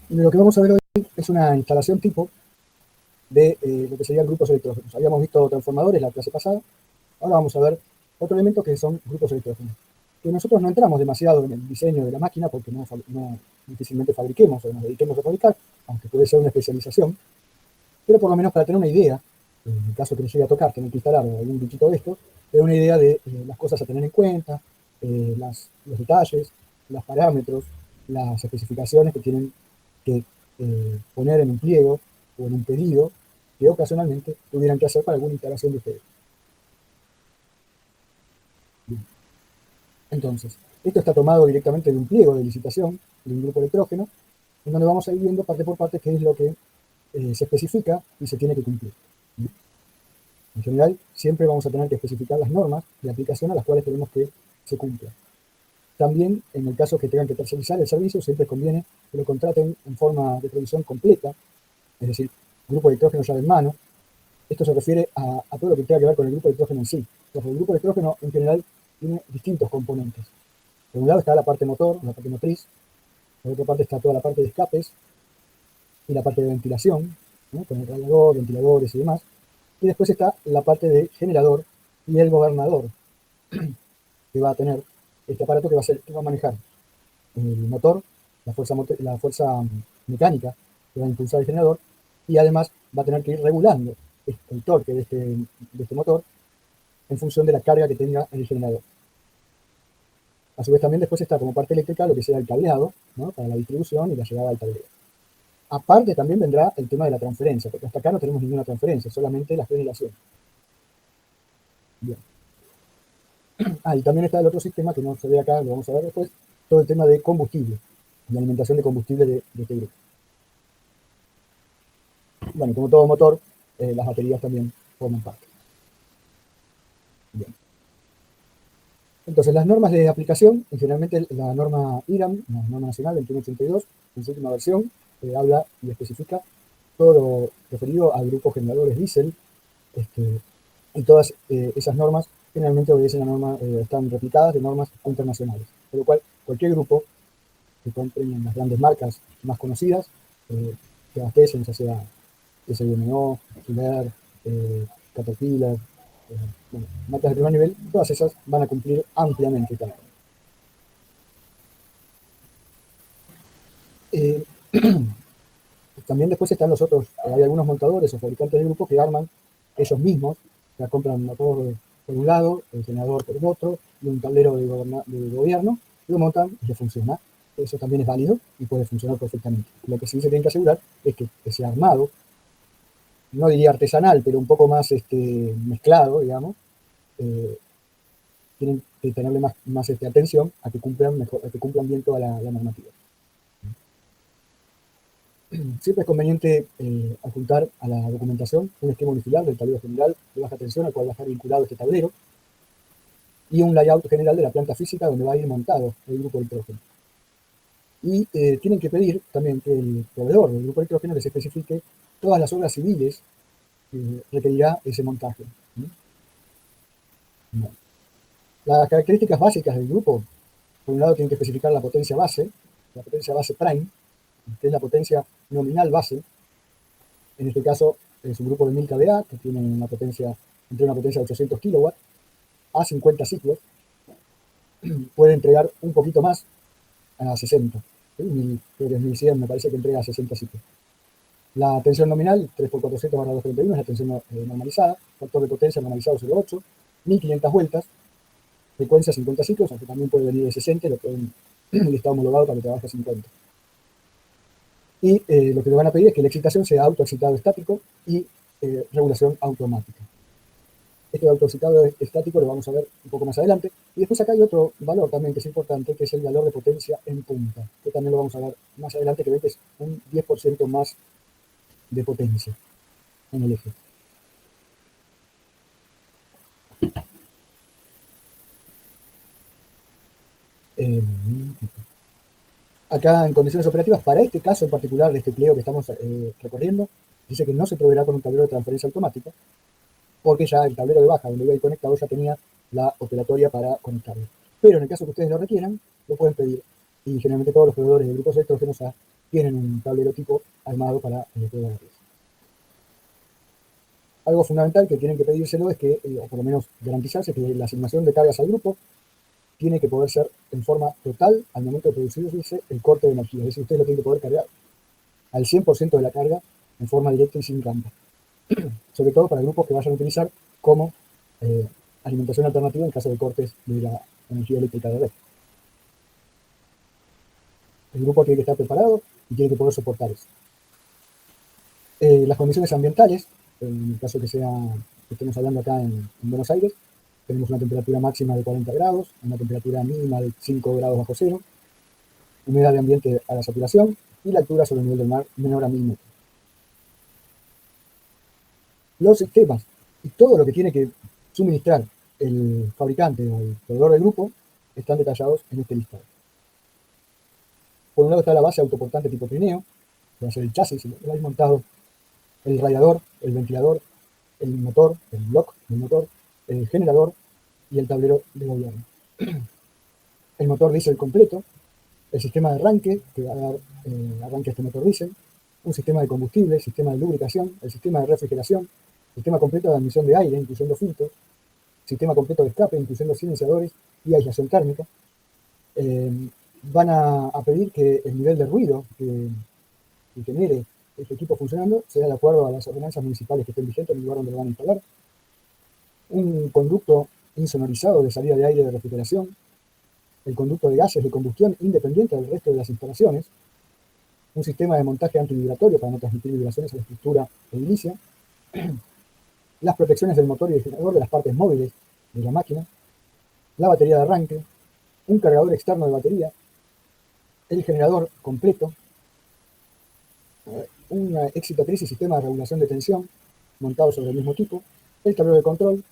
Lo que vamos a ver hoy es una instalación tipo de lo que serían grupos electrógenos. Habíamos visto transformadores la clase pasada, ahora vamos a ver otro elemento que son grupos electrógenos. Que nosotros no entramos demasiado en el diseño de la máquina porque no difícilmente fabriquemos o nos dediquemos a fabricar, aunque puede ser una especialización, pero por lo menos para tener una idea, en el caso que nos llegue a tocar, tener que instalar algún bichito de esto, tener una idea de las cosas a tener en cuenta, los detalles, los parámetros, las especificaciones que tienen que poner en un pliego o en un pedido que ocasionalmente tuvieran que hacer para alguna instalación de ustedes. Bien. Entonces, esto está tomado directamente de un pliego de licitación de un grupo electrógeno, en donde vamos a ir viendo parte por parte qué es lo que se especifica y se tiene que cumplir. Bien. En general, siempre vamos a tener que especificar las normas de aplicación a las cuales queremos que se cumplan. También, en el caso que tengan que tercerizar el servicio, siempre conviene que lo contraten en forma de provisión completa, es decir, grupo de electrógeno llave en mano. Esto se refiere a todo lo que tenga que ver con el grupo de electrógeno en sí. Entonces, el grupo de electrógeno en general tiene distintos componentes. Por un lado está la parte motor, la parte motriz. Por otra parte está toda la parte de escapes y la parte de ventilación, ¿no? Con el radiador, ventiladores y demás. Y después está la parte de generador y el gobernador, que va a tener este aparato que va a manejar el motor, la fuerza mecánica que va a impulsar el generador, y además va a tener que ir regulando el torque de este motor en función de la carga que tenga el generador. A su vez también después está como parte eléctrica lo que sea el cableado, ¿no? Para la distribución y la llegada al tablero. Aparte también vendrá el tema de la transferencia, porque hasta acá no tenemos ninguna transferencia, solamente la generación. Bien. Y también está el otro sistema que no se ve acá, lo vamos a ver después, todo el tema de combustible, la alimentación de combustible de este grupo. Bueno, como todo motor, las baterías también forman parte. Bien. Entonces, las normas de aplicación, generalmente la norma IRAM, la norma nacional 2182, en su última versión, habla y especifica todo lo referido a grupos generadores diésel, y todas esas normas generalmente obedecen a normas, están replicadas de normas internacionales, por lo cual cualquier grupo que compren en las grandes marcas más conocidas, que abastecen, ya sea SBMO, Kiler, Caterpillar, bueno, marcas de primer nivel, todas esas van a cumplir ampliamente también. También después están los otros, hay algunos montadores o fabricantes de grupos que arman ellos mismos, ya compran un motor por un lado, el generador por el otro, y un tablero de gobierno, y lo montan y le funciona. Eso también es válido y puede funcionar perfectamente. Lo que sí se tiene que asegurar es que ese armado, no diría artesanal, pero un poco más mezclado, digamos, tienen que tenerle más atención a que cumplan bien toda la normativa. Siempre es conveniente adjuntar a la documentación un esquema unifilar del tablero general de baja tensión al cual va a estar vinculado este tablero y un layout general de la planta física donde va a ir montado el grupo de electrógeno. Y tienen que pedir también que el proveedor del grupo de electrógeno les especifique todas las obras civiles que requerirá ese montaje. Bueno. Las características básicas del grupo, por un lado tienen que especificar la potencia base prime, que es la potencia nominal base. En este caso es un grupo de 1000 kVA que tiene una potencia de 800 kW a 50 ciclos. Puede entregar un poquito más a 60. ¿Sí? Creo que es 1100, me parece que entrega a 60 ciclos. La tensión nominal, 3x400/231, es la tensión normalizada. Factor de potencia normalizado 0,8. 1500 vueltas. Frecuencia 50 ciclos, aunque también puede venir de 60, y está homologado para que trabaje a 50. Y lo que le van a pedir es que la excitación sea autoexcitado estático y regulación automática. Este autoexcitado estático lo vamos a ver un poco más adelante. Y después acá hay otro valor también que es importante, que es el valor de potencia en punta, que también lo vamos a ver más adelante, que ve que es un 10% más de potencia en el eje. Acá en condiciones operativas, para este caso en particular de este pliego que estamos recorriendo, dice que no se proveerá con un tablero de transferencia automática, porque ya el tablero de baja donde iba a ir conectado ya tenía la operatoria para conectarlo. Pero en el caso que ustedes lo requieran, lo pueden pedir. Y generalmente todos los proveedores de grupos electrógenos tienen un tablero tipo armado para poder. Algo fundamental que tienen que pedírselo es que, o por lo menos garantizarse, que la asignación de cargas al grupo tiene que poder ser en forma total al momento de producirse el corte de energía. Es decir, ustedes lo tienen que poder cargar al 100% de la carga en forma directa y sin rampa. Sobre todo para grupos que vayan a utilizar como alimentación alternativa en caso de cortes de la energía eléctrica de red. El grupo tiene que estar preparado y tiene que poder soportar eso. Las condiciones ambientales, en el caso que estemos hablando acá en Buenos Aires, tenemos una temperatura máxima de 40 grados, una temperatura mínima de 5 grados bajo cero, humedad de ambiente a la saturación y la altura sobre el nivel del mar menor a 1000 metros. Los sistemas y todo lo que tiene que suministrar el fabricante o el proveedor del grupo están detallados en este listado. Por un lado está la base autoportante tipo trineo, que va a ser el chasis, el ahí montado, el radiador, el ventilador, el motor, el block del motor, el generador y el tablero de gobierno. El motor diésel completo, el sistema de arranque, que va a dar arranque a este motor diésel, un sistema de combustible, sistema de lubricación, el sistema de refrigeración, sistema completo de admisión de aire, incluyendo filtros, sistema completo de escape, incluyendo silenciadores y aislación térmica. Van a pedir que el nivel de ruido que genere este equipo funcionando sea de acuerdo a las ordenanzas municipales que estén vigentes en el lugar donde lo van a instalar. Un conducto insonorizado de salida de aire de refrigeración, el conducto de gases de combustión independiente del resto de las instalaciones, un sistema de montaje antivibratorio para no transmitir vibraciones a la estructura edilicia, las protecciones del motor y del generador de las partes móviles de la máquina, la batería de arranque, un cargador externo de batería, el generador completo, una excitatriz y sistema de regulación de tensión montado sobre el mismo tipo, el tablero de control,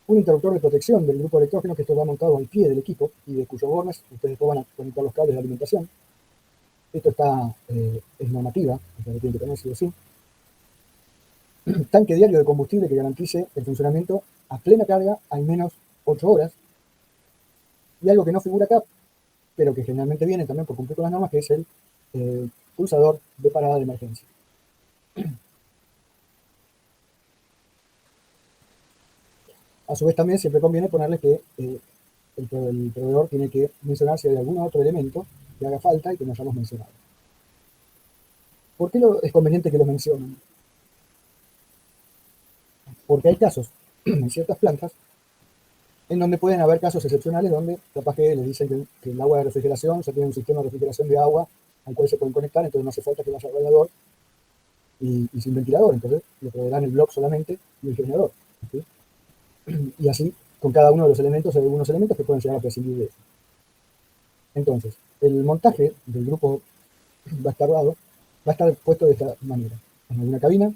un interruptor de protección del grupo electrógeno que esto va montado al pie del equipo y de cuyo bornes ustedes después van a conectar los cables de alimentación. Esto es normativa, o sea, que tiene que tener sí o sí. Tanque diario de combustible que garantice el funcionamiento a plena carga al menos 8 horas. Y algo que no figura acá, pero que generalmente viene también por cumplir con las normas, que es el pulsador de parada de emergencia. A su vez también siempre conviene ponerle que el proveedor tiene que mencionar si hay algún otro elemento que haga falta y que no hayamos mencionado. ¿Por qué es conveniente que lo mencionen? Porque hay casos en ciertas plantas en donde pueden haber casos excepcionales donde capaz que les dicen que el agua de refrigeración ya tiene un sistema de refrigeración de agua al cual se pueden conectar, entonces no hace falta que vaya al radiador y sin ventilador, entonces le proveerán el block solamente y el generador. ¿Sí? Y así, con cada uno de los elementos, hay algunos elementos que pueden llegar a prescindir de eso. Entonces, el montaje del grupo va a estar puesto de esta manera. En alguna cabina,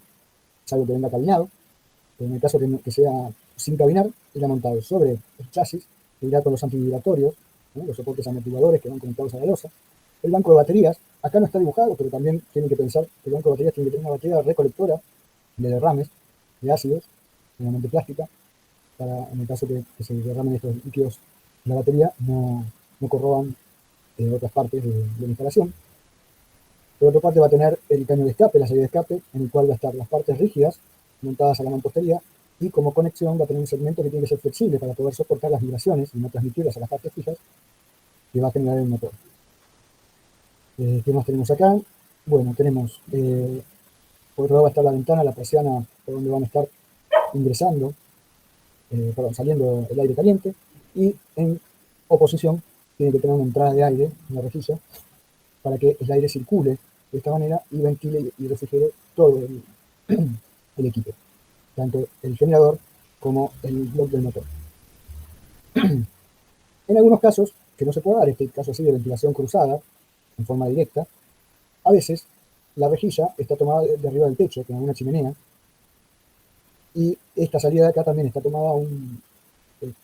salvo que venga cabinado, pero en el caso que sea sin cabinar, irá montado sobre el chasis, que irá con los antivibratorios, ¿no? Los soportes amortiguadores que van conectados a la losa. El banco de baterías, acá no está dibujado, pero también tienen que pensar que el banco de baterías tiene que tener una batería recolectora de derrames de ácidos, generalmente plástica, para en el caso que se derramen estos líquidos en la batería, no corroban otras partes de la instalación. Por otra parte va a tener el caño de escape, la salida de escape, en el cual va a estar las partes rígidas montadas a la mampostería y como conexión va a tener un segmento que tiene que ser flexible para poder soportar las vibraciones y no transmitirlas a las partes fijas que va a generar el motor. ¿Qué más tenemos acá? Bueno, tenemos, por otro lado va a estar la ventana, la persiana, por donde van a estar ingresando, saliendo el aire caliente, y en oposición tiene que tener una entrada de aire, una rejilla, para que el aire circule de esta manera y ventile y refrigere todo el equipo, tanto el generador como el bloque del motor. En algunos casos, que no se puede dar, este caso así de ventilación cruzada, en forma directa, a veces la rejilla está tomada de arriba del techo, con alguna chimenea, y esta salida de acá también está tomada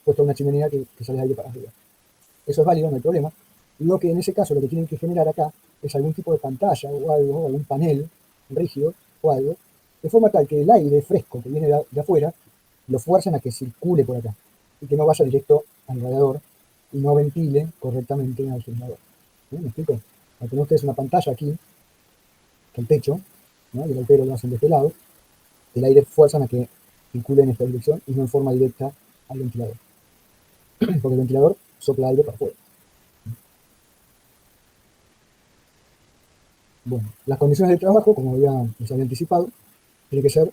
puesta una chimenea que sale aire para arriba. Eso es válido, no hay problema. Lo que en ese caso lo que tienen que generar acá es algún tipo de pantalla o algo, algún panel rígido o algo, de forma tal que el aire fresco que viene de afuera lo fuercen a que circule por acá y que no vaya directo al radiador y no ventile correctamente al generador. ¿Me explico? Al tener ustedes una pantalla aquí, el techo, ¿no? Y el agujero lo hacen de este lado, el aire fuerzan a que circule en esta dirección y no en forma directa al ventilador. Porque el ventilador sopla aire para afuera. Bueno, las condiciones de trabajo, como les había anticipado, tiene que ser,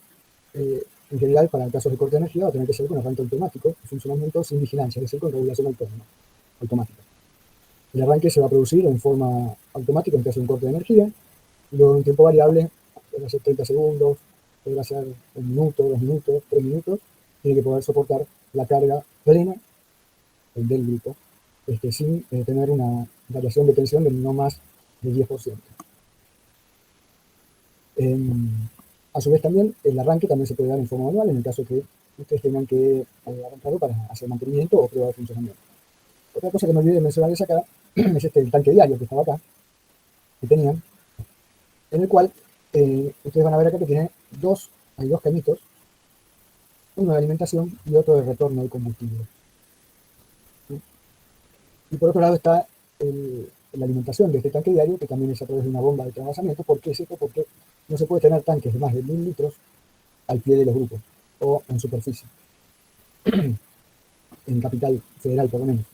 en general, para casos de corte de energía, va a tener que ser con arranque automático y funcionamiento sin vigilancia, es decir, con regulación autónoma, automática. El arranque se va a producir en forma automática en caso de un corte de energía, y luego en un tiempo variable, puede ser 30 segundos, puede ser 1 minuto, 2 minutos, 3 minutos, tiene que poder soportar la carga plena del grupo, sin tener una variación de tensión de no más del 10%. A su vez también, el arranque también se puede dar en forma manual, en el caso que ustedes tengan que arrancarlo para hacer mantenimiento o prueba de funcionamiento. Otra cosa que me olvidé de mencionarles acá es el tanque diario que estaba acá, que tenían, en el cual ustedes van a ver acá que hay dos cañitos, uno de alimentación y otro de retorno de combustible. ¿Sí? Y por otro lado está la alimentación de este tanque diario, que también es a través de una bomba de transvasamiento. ¿Por qué es esto? Porque no se puede tener tanques de más de 1000 litros al pie de los grupos o en superficie, en capital federal por lo menos.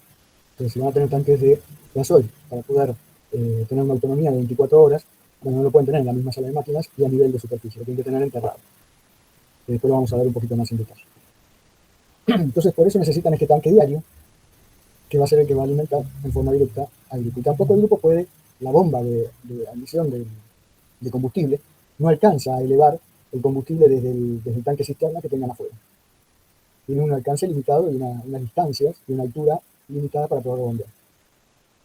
Entonces, si van a tener tanques de gasoil para poder tener una autonomía de 24 horas, bueno, no lo pueden tener en la misma sala de máquinas y a nivel de superficie, lo tienen que tener enterrado. Que después lo vamos a ver un poquito más en detalle. Entonces, por eso necesitan este tanque diario, que va a ser el que va a alimentar en forma directa al grupo. Y tampoco el grupo puede, la bomba de admisión de combustible, no alcanza a elevar el combustible desde el tanque cisterna que tengan afuera. Tiene un alcance limitado y unas distancias y una altura limitada para poder bombear.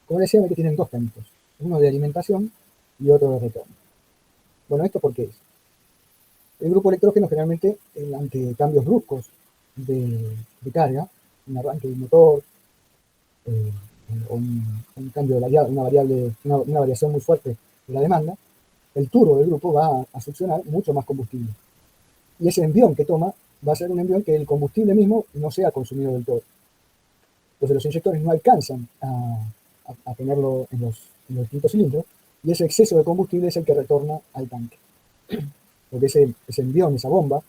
Como les decía, que tienen dos cañitos, uno de alimentación y otro de retorno. Bueno, ¿esto por qué es? El grupo electrógeno generalmente, ante cambios bruscos de carga, un arranque del motor, o un cambio de una variación muy fuerte de la demanda, el turbo del grupo va a succionar mucho más combustible. Y ese envión que toma va a ser un envión que el combustible mismo no sea consumido del todo. Entonces los inyectores no alcanzan a tenerlo en los distintos cilindros, y ese exceso de combustible es el que retorna al tanque. Porque ese envión, esa bomba,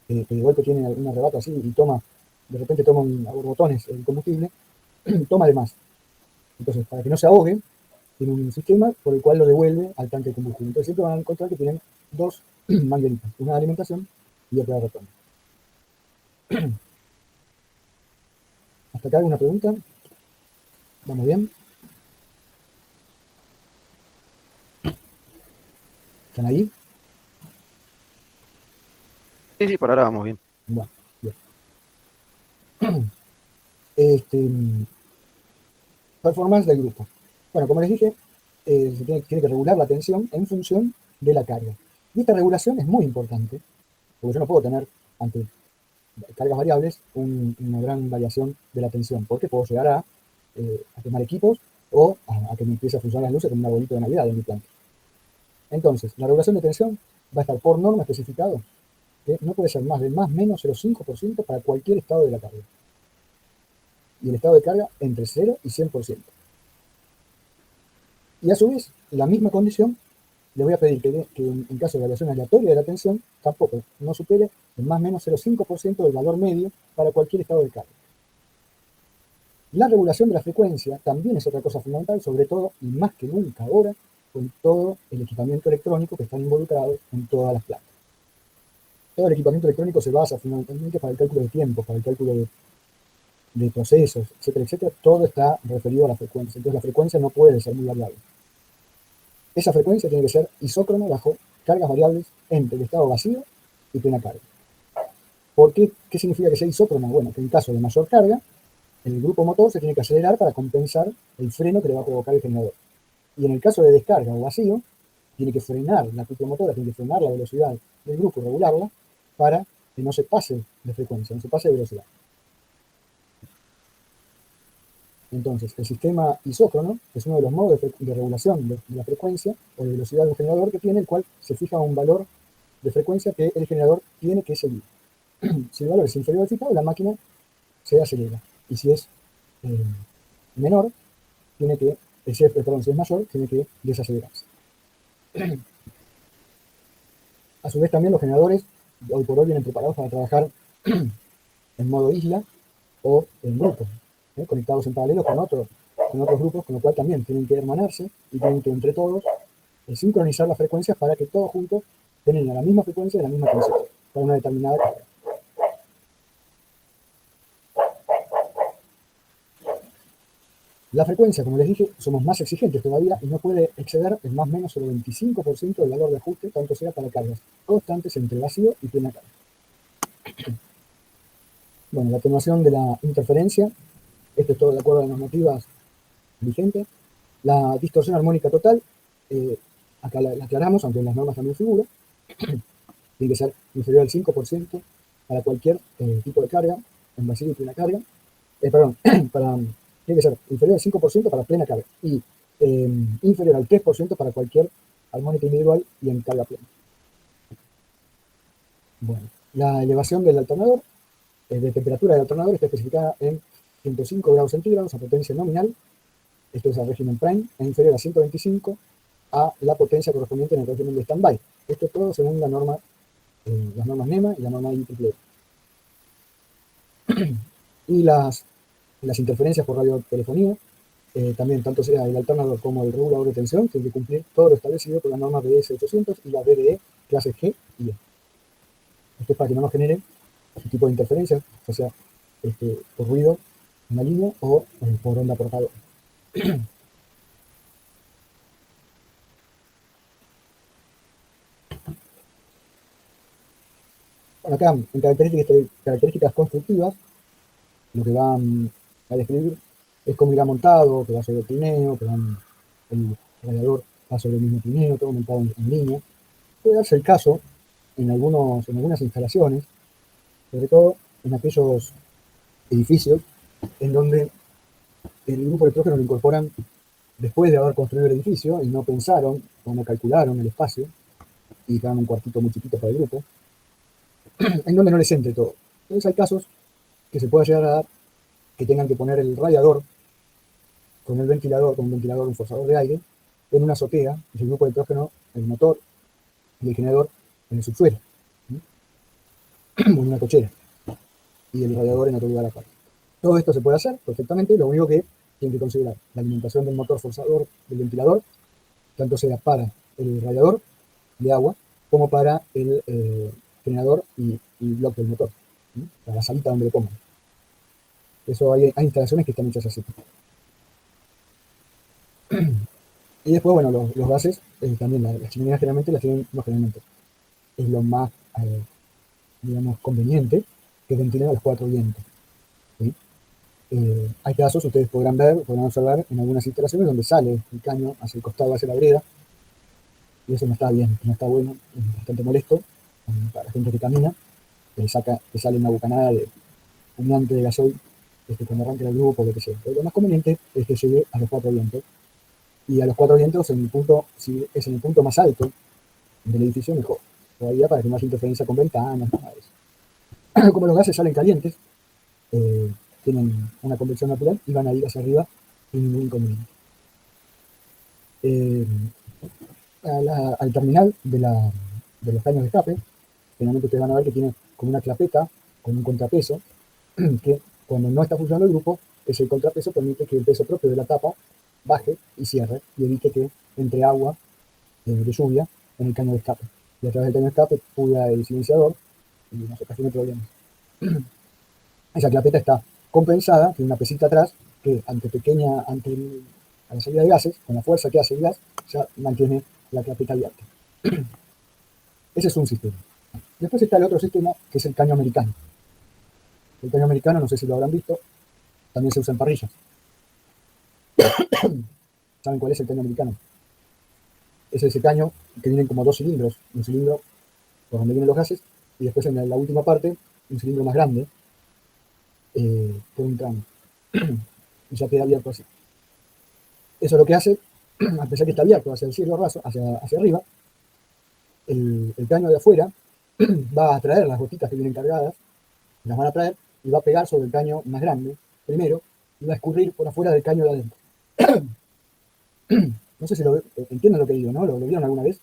que de golpe tiene algún arrebato así y de repente toma a borbotones el combustible, toma de más. Entonces, para que no se ahogue, tiene un sistema por el cual lo devuelve al tanque de combustible. Entonces siempre van a encontrar que tienen dos mangueritas, una de alimentación y otra de retorno. ¿Hasta acá alguna pregunta? ¿Vamos bien? ¿Están ahí? Sí, sí, por ahora vamos bien. Bueno, bien. Performance del grupo. Bueno, como les dije, se tiene que regular la tensión en función de la carga. Y esta regulación es muy importante, porque yo no puedo tener, ante cargas variables, una gran variación de la tensión, porque puedo llegar a quemar equipos o a que me empiece a funcionar las luces como un arbolito de Navidad en mi planta. Entonces, la regulación de tensión va a estar por norma especificado que no puede ser más de más menos 0,5% para cualquier estado de la carga. Y el estado de carga entre 0 y 100%. Y a su vez, la misma condición, le voy a pedir que en caso de variación aleatoria de la tensión, tampoco no supere el más menos 0,5% del valor medio para cualquier estado de carga. La regulación de la frecuencia también es otra cosa fundamental, sobre todo y más que nunca ahora, con todo el equipamiento electrónico que está involucrado en todas las plantas. Todo el equipamiento electrónico se basa fundamentalmente para el cálculo de tiempo, para el cálculo de procesos, etcétera, etcétera. Todo está referido a la frecuencia. Entonces la frecuencia no puede ser muy variable. Esa frecuencia tiene que ser isócrona bajo cargas variables entre el estado vacío y plena carga. ¿Por qué? ¿Qué significa que sea isócrona? Bueno, que en caso de mayor carga, el grupo motor se tiene que acelerar para compensar el freno que le va a provocar el generador. Y en el caso de descarga o vacío, tiene que frenar la propia motora, tiene que frenar la velocidad del grupo, regularla, para que no se pase de frecuencia, no se pase de velocidad. Entonces, el sistema isócrono es uno de los modos de regulación de la frecuencia o de velocidad de un generador que tiene, el cual se fija un valor de frecuencia que el generador tiene que seguir. Si el valor es inferior al fijado, la máquina se acelera. Y si es menor, si es mayor, tiene que desacelerarse. A su vez también los generadores hoy por hoy vienen preparados para trabajar en modo isla o en grupos, conectados en paralelo con otros grupos, con lo cual también tienen que hermanarse y tienen que entre todos sincronizar las frecuencias para que todos juntos tengan la misma frecuencia y la misma tensión para una determinada carga. La frecuencia, como les dije, somos más exigentes todavía y no puede exceder el más o menos el 25% del valor de ajuste, tanto sea para cargas constantes entre vacío y plena carga. Bueno, la atenuación de la interferencia, esto es todo de acuerdo a las normativas vigentes. La distorsión armónica total, acá la aclaramos, aunque en las normas también figura, tiene que ser inferior al 5% para cualquier tipo de carga, en vacío y plena carga. Tiene que ser inferior al 5% para plena carga y inferior al 3% para cualquier armónica individual y en carga plena. Bueno, la elevación del alternador, de temperatura del alternador, está especificada en 105 grados centígrados a potencia nominal, esto es al régimen prime, es inferior a 125 a la potencia correspondiente en el régimen de standby. Esto es todo según la norma, las normas NEMA y la norma IEEE. Y las interferencias por radiotelefonía, también tanto sea el alternador como el regulador de tensión tienen que cumplir todo lo establecido por la norma BS 800 y la BDE clase G y E. Esto es para que no nos genere este tipo de interferencias, o sea, por ruido en la línea o por onda portadora. Bueno, acá, en características constructivas, lo que van a describir es cómo irá montado, que va sobre el trineo, que el radiador va sobre el mismo trineo, todo montado en línea. Puede darse el caso en algunas instalaciones, sobre todo en aquellos edificios en donde el grupo electrógeno lo incorporan después de haber construido el edificio y no pensaron o no calcularon el espacio y dejaron un cuartito muy chiquito para el grupo, en donde no les entre todo. Entonces hay casos que se puede llegar a dar que tengan que poner el radiador con un ventilador, un forzador de aire, en una azotea, y el grupo electrógeno, el motor y el generador en el subsuelo, o en una cochera, y el radiador en otro lugar aparte. Todo esto se puede hacer perfectamente, lo único que tienen que considerar la alimentación del motor forzador del ventilador, tanto sea para el radiador de agua como para el generador y bloque del motor, para la salita donde lo pongan. Eso hay instalaciones que están hechas así. Y después, bueno, los gases, también las chimeneas generalmente las tienen, no generalmente, es lo más, digamos, conveniente que ventilen a los cuatro vientos. ¿Sí? Hay casos, ustedes podrán observar en algunas instalaciones donde sale el caño hacia el costado, hacia la vereda, y eso no está bien, no está bueno, es bastante molesto para la gente que camina, que sale una bocanada de humeante de gasoil cuando arranca el grupo, lo que sea. Pero lo más conveniente es que llegue a los cuatro vientos, y a los cuatro vientos, si es en el punto más alto del edificio, mejor. Todavía para que no haya interferencia con ventanas, nada de eso. Como los gases salen calientes, tienen una convección natural y van a ir hacia arriba sin ningún inconveniente. Al terminal de los caños de escape, generalmente ustedes van a ver que tiene como una clapeta con un contrapeso, que cuando no está funcionando el grupo, ese contrapeso permite que el peso propio de la tapa baje y cierre y evite que entre agua de lluvia en el caño de escape. Y a través del caño de escape fluya el silenciador y nos ocasiona problemas. Esa clapeta está compensada, tiene una pesita atrás que a la salida de gases, con la fuerza que hace el gas, ya mantiene la clapeta abierta. Ese es un sistema. Después está el otro sistema, que es el caño americano. El caño americano, no sé si lo habrán visto, también se usa en parrillas. ¿Saben cuál es el caño americano? Es ese caño que vienen como dos cilindros, un cilindro por donde vienen los gases, y después en la última parte, un cilindro más grande, por un tramo, y ya queda abierto así. Eso es lo que hace, a pesar que está abierto hacia el cielo raso, hacia arriba, el caño de afuera va a atraer las gotitas que vienen cargadas, las van a traer y va a pegar sobre el caño más grande primero y va a escurrir por afuera del caño de adentro. No sé si entienden lo que digo, ¿no? ¿Lo vieron alguna vez?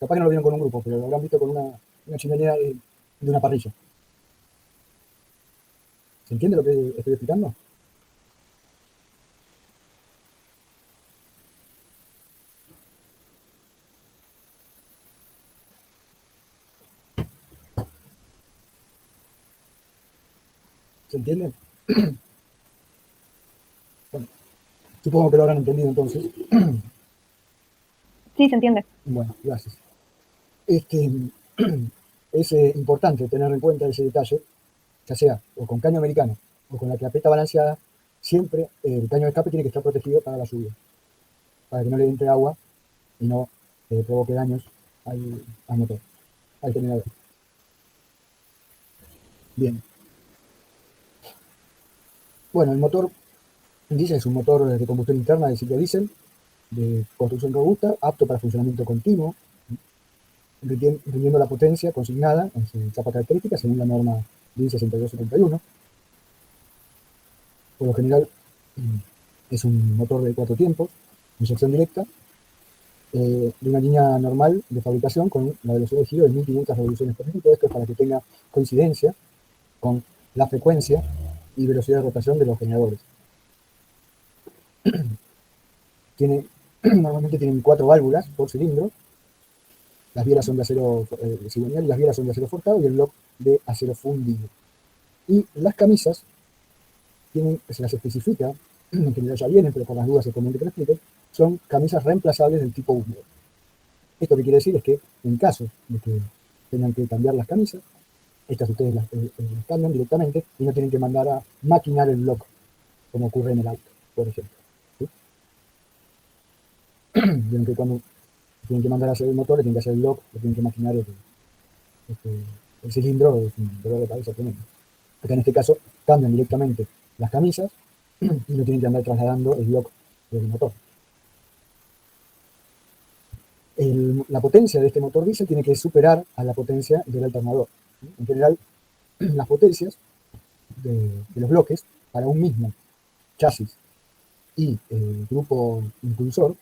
capaz que no lo vieron con un grupo, pero lo habrán visto con una chimenea de una parrilla. ¿Se entiende lo que estoy explicando? ¿Se entiende? Bueno, supongo que lo habrán entendido entonces. Sí, se entiende. Bueno, gracias. Es importante tener en cuenta ese detalle, ya sea o con caño americano o con la clapeta balanceada, siempre el caño de escape tiene que estar protegido para la lluvia, para que no le entre agua y no provoque daños al motor, al generador. Bien. Bueno, el motor diésel es un motor de combustión interna de ciclo diésel, de construcción robusta, apto para funcionamiento continuo, rindiendo la potencia consignada en su chapa característica según la norma DIN 6271. Por lo general es un motor de 4 tiempos, inyección directa, de una línea normal de fabricación con la velocidad de giro de 1500 revoluciones por minuto. Esto es para que tenga coincidencia con la frecuencia y velocidad de rotación de los generadores. Normalmente tienen 4 válvulas por cilindro. Las bielas son de acero cigüeñal y las bielas son de acero forjado y el bloque de acero fundido. Y las camisas se las especifica, en general ya vienen, pero por las dudas es conveniente que lo explique, son camisas reemplazables del tipo húmedo. Esto que quiere decir es que en caso de que tengan que cambiar las camisas, estas ustedes las cambian directamente y no tienen que mandar a maquinar el bloque, como ocurre en el auto, por ejemplo. ¿Sí? Vieron que cuando tienen que mandar a hacer el motor, le tienen que hacer el bloque, le tienen que maquinar el cilindro, es un dolor de cabeza tremendo. Acá en este caso cambian directamente las camisas y no tienen que andar trasladando el bloque del motor. La potencia de este motor diésel tiene que superar a la potencia del alternador. En general, las potencias de los bloques para un mismo chasis y grupo impulsor,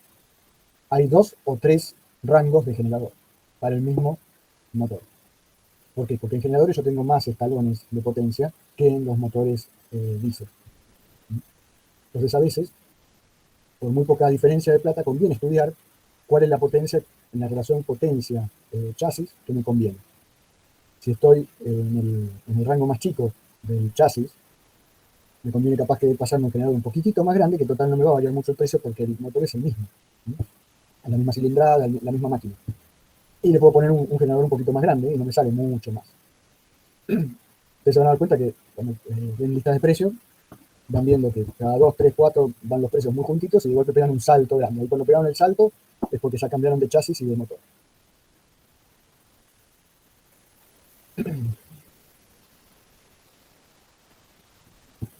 hay 2 o 3 rangos de generador para el mismo motor. ¿Por qué? Porque en generadores yo tengo más escalones de potencia que en los motores diésel. Entonces, a veces, por muy poca diferencia de plata, conviene estudiar cuál es la potencia en la relación potencia-chasis que me conviene. Si estoy en el rango más chico del chasis, me conviene capaz que pasarme un generador un poquitito más grande, que total no me va a variar mucho el precio porque el motor es el mismo. A la misma cilindrada, la misma máquina. Y le puedo poner un generador un poquito más grande y no me sale mucho más. Ustedes se van a dar cuenta que cuando ven listas de precios, van viendo que cada 2, 3, 4 van los precios muy juntitos y de golpe pegan un salto grande. Y cuando pegaron el salto es porque ya cambiaron de chasis y de motor.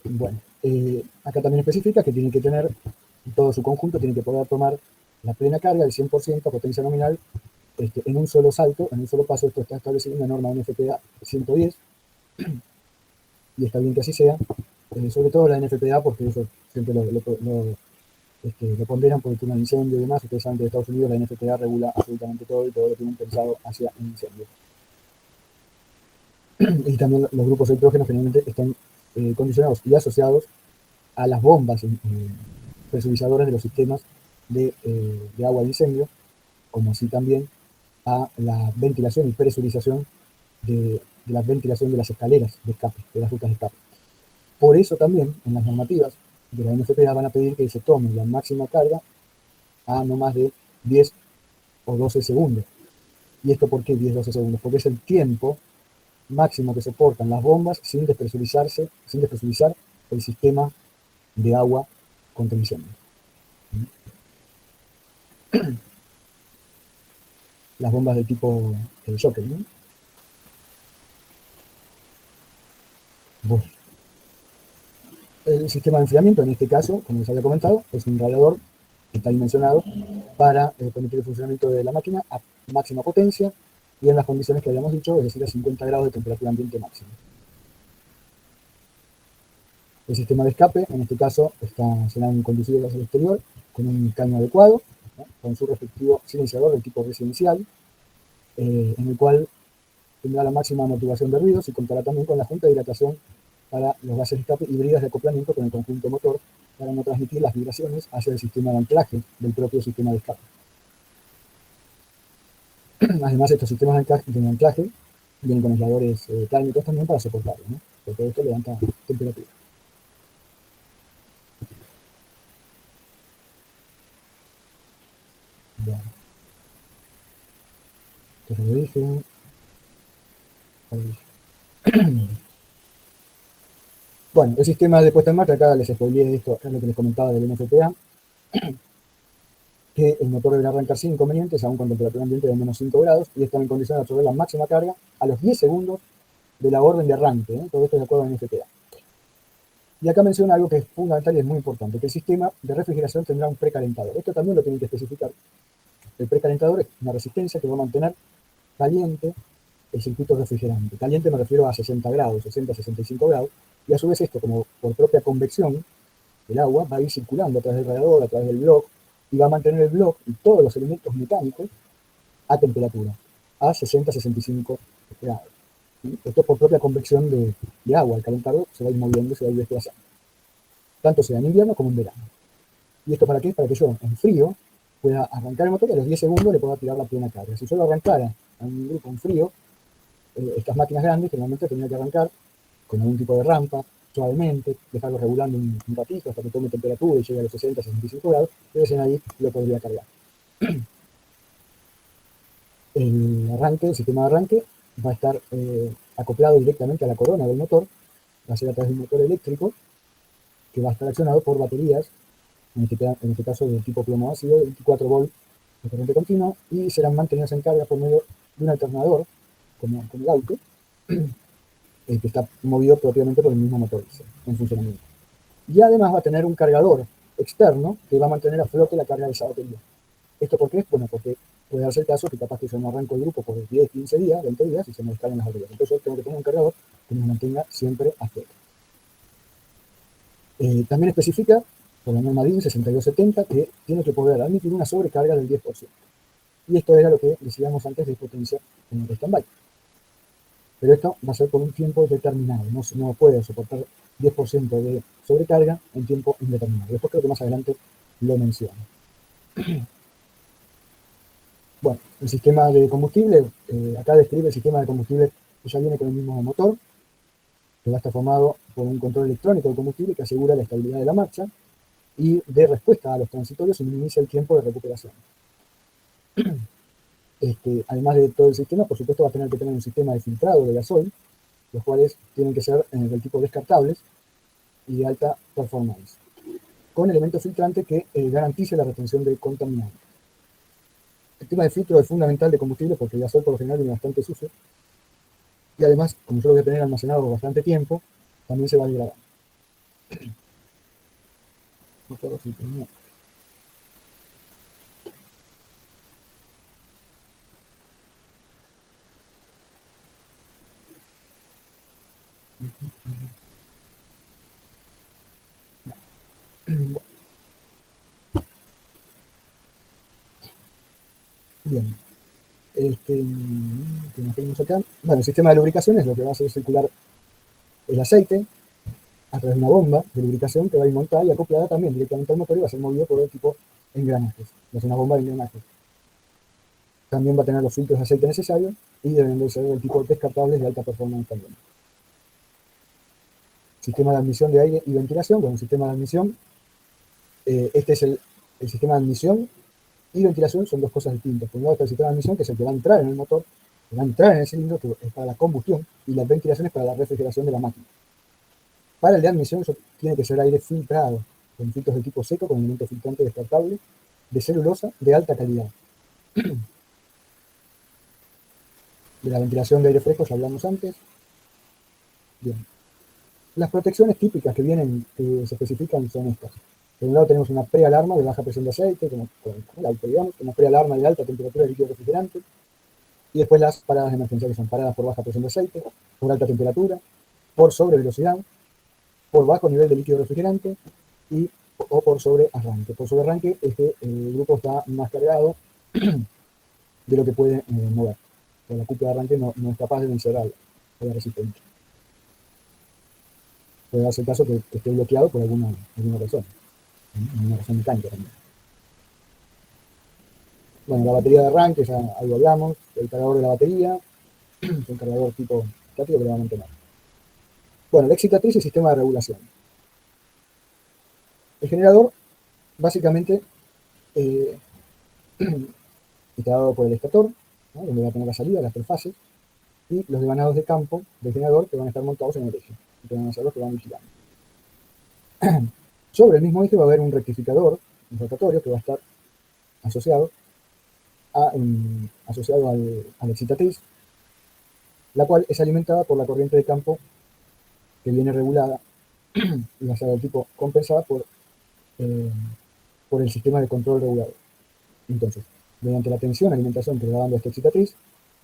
Bueno, acá también especifica que tiene que tener, todo su conjunto tiene que poder tomar la plena carga, el 100% potencia nominal, en un solo salto, en un solo paso. Esto está establecido en la norma NFPA 110, y está bien que así sea, sobre todo la NFPA, porque eso siempre lo ponderan por el tema de incendio y demás. Ustedes saben que en Estados Unidos la NFPA regula absolutamente todo y todo lo tienen pensado hacia incendios. Y también los grupos de hidrógeno generalmente están condicionados y asociados a las bombas presurizadoras de los sistemas de agua de incendio, como así también a la ventilación y presurización de la ventilación de las escaleras de escape, de las rutas de escape. Por eso también en las normativas de la NFPA van a pedir que se tome la máxima carga a no más de 10 o 12 segundos. ¿Y esto por qué 10 o 12 segundos? Porque es el tiempo máximo que soportan las bombas sin despresurizar el sistema de agua contra incendio. Las bombas de tipo Joker, ¿no? Bueno. El sistema de enfriamiento, en este caso, como les había comentado, es un radiador que está dimensionado para permitir el funcionamiento de la máquina a máxima potencia y en las condiciones que habíamos dicho, es decir, a 50 grados de temperatura ambiente máxima. El sistema de escape, en este caso, serán conducidos hacia el exterior con un caño adecuado, ¿no?, con su respectivo silenciador de tipo residencial, en el cual tendrá la máxima amortiguación de ruidos y contará también con la junta de dilatación para los gases de escape y bridas de acoplamiento con el conjunto motor para no transmitir las vibraciones hacia el sistema de anclaje del propio sistema de escape. Además, estos sistemas de anclaje vienen con aisladores térmicos también para soportarlo, ¿no? Porque todo esto levanta temperatura. Bueno, entonces lo dije. Bueno, el sistema de puesta en marcha, acá les spoileé esto, es lo que les comentaba del NFPA, que el motor deberá arrancar sin inconvenientes, aún con temperatura ambiente de menos 5 grados, y estar en condiciones de absorber la máxima carga a los 10 segundos de la orden de arranque, ¿eh? Todo esto de acuerdo al NFPA. Y acá menciona algo que es fundamental y es muy importante, que el sistema de refrigeración tendrá un precalentador. Esto también lo tienen que especificar. El precalentador es una resistencia que va a mantener caliente el circuito refrigerante. Caliente me refiero a 60 grados, 60-65 grados, y a su vez esto, como por propia convección, el agua va a ir circulando a través del radiador, a través del bloque, y va a mantener el bloque y todos los elementos mecánicos a temperatura, a 60-65 grados. ¿Sí? Esto es por propia convección de agua. El calentador se va a ir moviendo, se va a ir desplazando, tanto sea en invierno como en verano. ¿Y esto para qué? Para que yo en frío pueda arrancar el motor y a los 10 segundos le pueda tirar la plena carga. Si yo lo arrancara a un grupo en frío, estas máquinas grandes generalmente tendrían que arrancar con algún tipo de rampa, suavemente, dejarlo regulando un ratito hasta que tome temperatura y llegue a los 60-65 grados, y recién ahí lo podría cargar. El arranque, el sistema de arranque, va a estar acoplado directamente a la corona del motor, va a ser a través de un motor eléctrico que va a estar accionado por baterías, en este caso del tipo plomo ácido, de 24 volts de corriente continua, y serán mantenidas en carga por medio de un alternador, como el auto, que está movido propiamente por el mismo motor en funcionamiento. Y además va a tener un cargador externo que va a mantener a flote la carga de esa batería. ¿Esto por qué? Bueno, porque puede darse el caso que capaz que yo no arranco el grupo por 10, 15 días, 20 días y se me descargan las baterías. Entonces yo tengo que tener un cargador que me mantenga siempre a flote. También especifica, por la norma DIN 6270, que tiene que poder admitir una sobrecarga del 10%. Y esto era lo que decíamos antes de potencia en el stand-by. Pero esto va a ser por un tiempo determinado, no puede soportar 10% de sobrecarga en tiempo indeterminado. Después creo que más adelante lo menciono. Bueno, el sistema de combustible, acá describe el sistema de combustible que ya viene con el mismo motor, que va a estar formado por un control electrónico de combustible que asegura la estabilidad de la marcha y de respuesta a los transitorios y minimiza el tiempo de recuperación. Además de todo el sistema, por supuesto va a tener que tener un sistema de filtrado de gasoil, los cuales tienen que ser del tipo descartables y de alta performance, con elementos filtrantes que garantice la retención de contaminantes. El tema de filtro es fundamental de combustible porque el gasoil por lo general viene bastante sucio y además, como yo lo voy a tener almacenado bastante tiempo, también se va a degradar. Bien. ¿Qué más tenemos acá? Bueno, el sistema de lubricación es lo que va a hacer circular el aceite a través de una bomba de lubricación que va a ir montada y acoplada también directamente al motor y va a ser movido por el tipo engranajes. Es una bomba de engranajes. También va a tener los filtros de aceite necesarios y deben de ser del tipo descartables de alta performance también. Sistema de admisión de aire y ventilación. Bueno, el sistema de admisión, este es el sistema de admisión y ventilación son dos cosas distintas. Por un lado está el sistema de admisión, que es el que va a entrar en el motor, que va a entrar en el cilindro, que es para la combustión, y la ventilación es para la refrigeración de la máquina. Para el de admisión, eso tiene que ser aire filtrado, con filtros de tipo seco, con elemento filtrante descartable, de celulosa de alta calidad. De la ventilación de aire fresco ya hablamos antes. Bien. Las protecciones típicas que se especifican son estas. Por un lado tenemos una prealarma de baja presión de aceite, como el auto, digamos, una prealarma de alta temperatura de líquido refrigerante, y después las paradas de emergencia, que son paradas por baja presión de aceite, por alta temperatura, por sobrevelocidad, por bajo nivel de líquido refrigerante o por sobrearranque. Por sobrearranque es que el grupo está más cargado de lo que puede mover. pero la cúpula de arranque no es capaz de vencer a la resistencia. Puede darse el caso que esté bloqueado por alguna razón, una razón mecánica también. Bueno, la batería de arranque, ya algo hablamos, el cargador de la batería, es un cargador tipo estático que lo va a mantener. Bueno, la excitatriz y el sistema de regulación. El generador, básicamente, está dado por el estator, ¿no?, donde va a tener la salida, las tres fases, y los devanados de campo del generador que van a estar montados en el eje, que van a ser los que van vigilando. Sobre el mismo eje va a haber un rectificador, un rotatorio, que va a estar asociado a la excitatriz, la cual es alimentada por la corriente de campo que viene regulada y va a ser del tipo compensada por el sistema de control regulador. Entonces, mediante la tensión de alimentación que le va dando esta excitatriz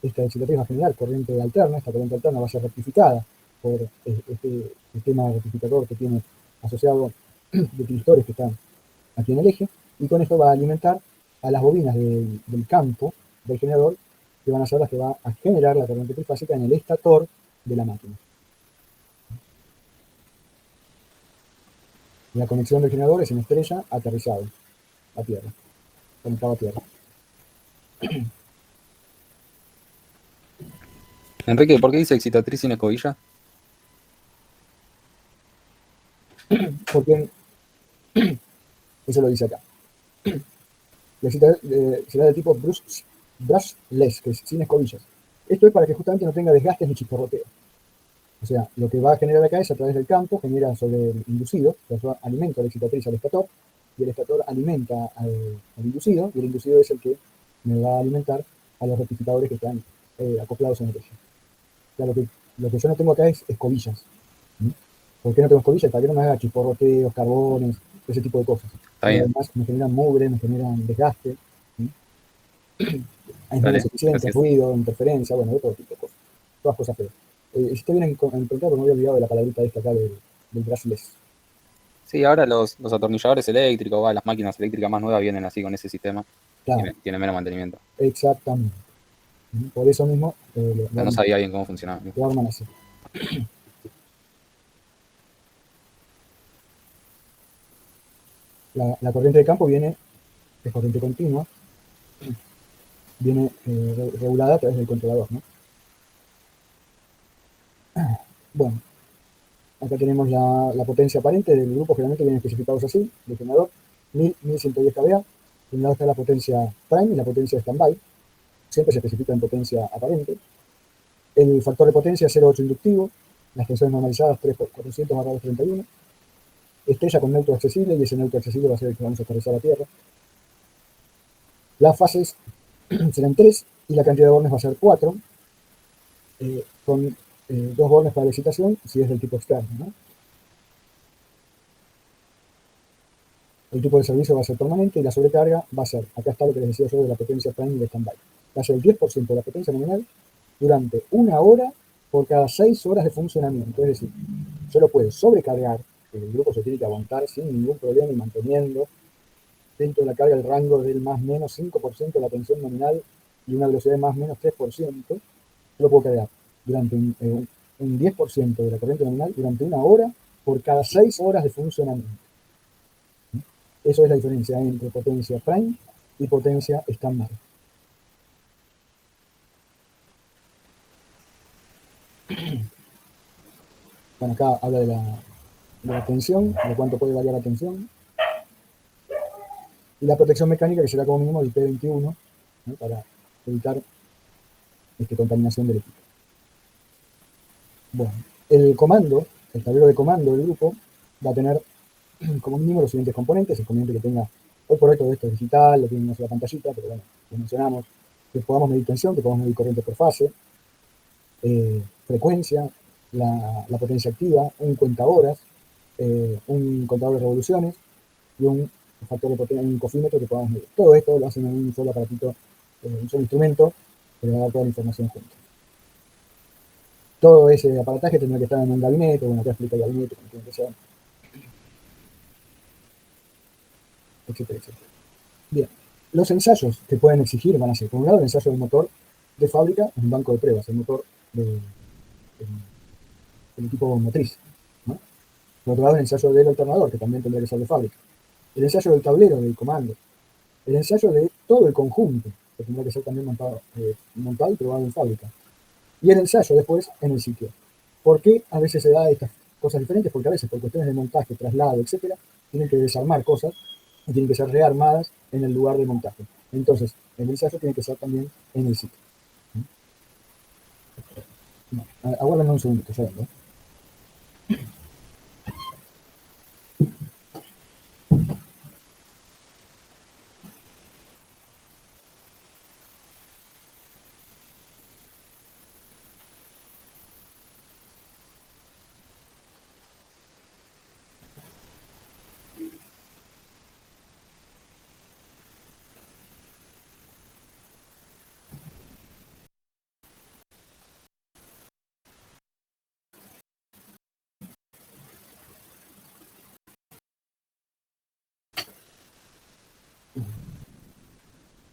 va a generar corriente alterna. Esta corriente alterna va a ser rectificada por este sistema rectificador que tiene asociado de tristores que están aquí en el eje, y con esto va a alimentar a las bobinas del campo del generador, que van a ser las que va a generar la corriente trifásica en el estator de la máquina. La conexión del generador es en estrella aterrizado a tierra, conectado a tierra. Enrique, ¿por qué dice excitatriz sin escobilla? Porque eso lo dice acá. La excitatriz será de tipo brushless, que es sin escobillas. Esto es para que justamente no tenga desgastes ni chisporroteo. O sea, lo que va a generar acá es a través del campo, genera sobre el inducido, yo alimento a la excitatriz al estator, y el estator alimenta al inducido, y el inducido es el que me va a alimentar a los rectificadores que están acoplados en el eje. O sea, lo que yo no tengo acá es escobillas. ¿Sí? ¿Por qué no tengo escobillas? Para que no me haga chisporroteos, carbones, ese tipo de cosas. Y además me generan mugre, me generan desgaste. ¿Sí? Hay menos eficientes, ruido, interferencia, bueno, de todo tipo de cosas. Todas cosas feas. Si está bien encontrado, me había olvidado de la palabrita esta acá del brushless. Sí, ahora los atornilladores eléctricos, las máquinas eléctricas más nuevas vienen así con ese sistema. Claro. Tienen menos mantenimiento. Exactamente. Por eso mismo no sabía bien cómo funcionaba. Lo arman así. La corriente de campo es corriente continua, viene regulada a través del controlador, ¿no? Bueno, acá tenemos la potencia aparente del grupo, generalmente vienen especificados así, del generador, 1110 kVA. De un lado está la potencia prime y la potencia standby, siempre se especifica en potencia aparente. El factor de potencia es 0,8 inductivo, las tensiones normalizadas 3 por 400/231. Estrella con neutro accesible, y ese neutro accesible va a ser el que vamos a aterrizar a tierra. Las fases serán 3 y la cantidad de bornes va a ser 4, con 2 bornes para la excitación si es del tipo externo, ¿no? El tipo de servicio va a ser permanente y la sobrecarga va a ser, acá está lo que les decía yo de la potencia prime y de standby, va a ser el 10% de la potencia nominal durante 1 hora por cada 6 horas de funcionamiento. Es decir, yo lo puedo sobrecargar, el grupo se tiene que aguantar sin ningún problema y manteniendo dentro de la carga el rango del más menos 5% de la tensión nominal y una velocidad de más menos 3%, yo lo puedo cargar durante un 10% de la corriente nominal durante 1 hora por cada 6 horas de funcionamiento. Eso es la diferencia entre potencia prime y potencia standby. Bueno, acá habla de la tensión, de cuánto puede variar la tensión. Y la protección mecánica, que será como mínimo el P21, ¿no?, para evitar contaminación del equipo. Bueno, el tablero de comando del grupo va a tener como mínimo los siguientes componentes. El componente que tenga, hoy por hoy todo esto es digital, lo tiene una sola pantallita, pero bueno, lo mencionamos, que podamos medir tensión, que podamos medir corriente por fase, frecuencia, la potencia activa, un cuentahoras, un contador de revoluciones y un factor de potencia, un cofímetro que podamos medir. Todo esto lo hacen en un solo aparatito, un solo instrumento, que le va a dar toda la información junta. Todo ese aparataje tendrá que estar en un gabinete, bueno, acá explica el gabinete, como tiene que ser, etcétera, etcétera. Bien, los ensayos que pueden exigir van a ser, por un lado, el ensayo del motor de fábrica es un banco de pruebas, el motor del equipo motriz, ¿no? Por otro lado, el ensayo del alternador, que también tendría que ser de fábrica. El ensayo del tablero, del comando. El ensayo de todo el conjunto, que tendrá que ser también montado y probado en fábrica. Y el ensayo después en el sitio. ¿Por qué a veces se da estas cosas diferentes? Porque a veces por cuestiones de montaje, traslado, etcétera, tienen que desarmar cosas y tienen que ser rearmadas en el lugar de montaje. Entonces, el ensayo tiene que ser también en el sitio. No, aguárdame un segundito, ya vengo.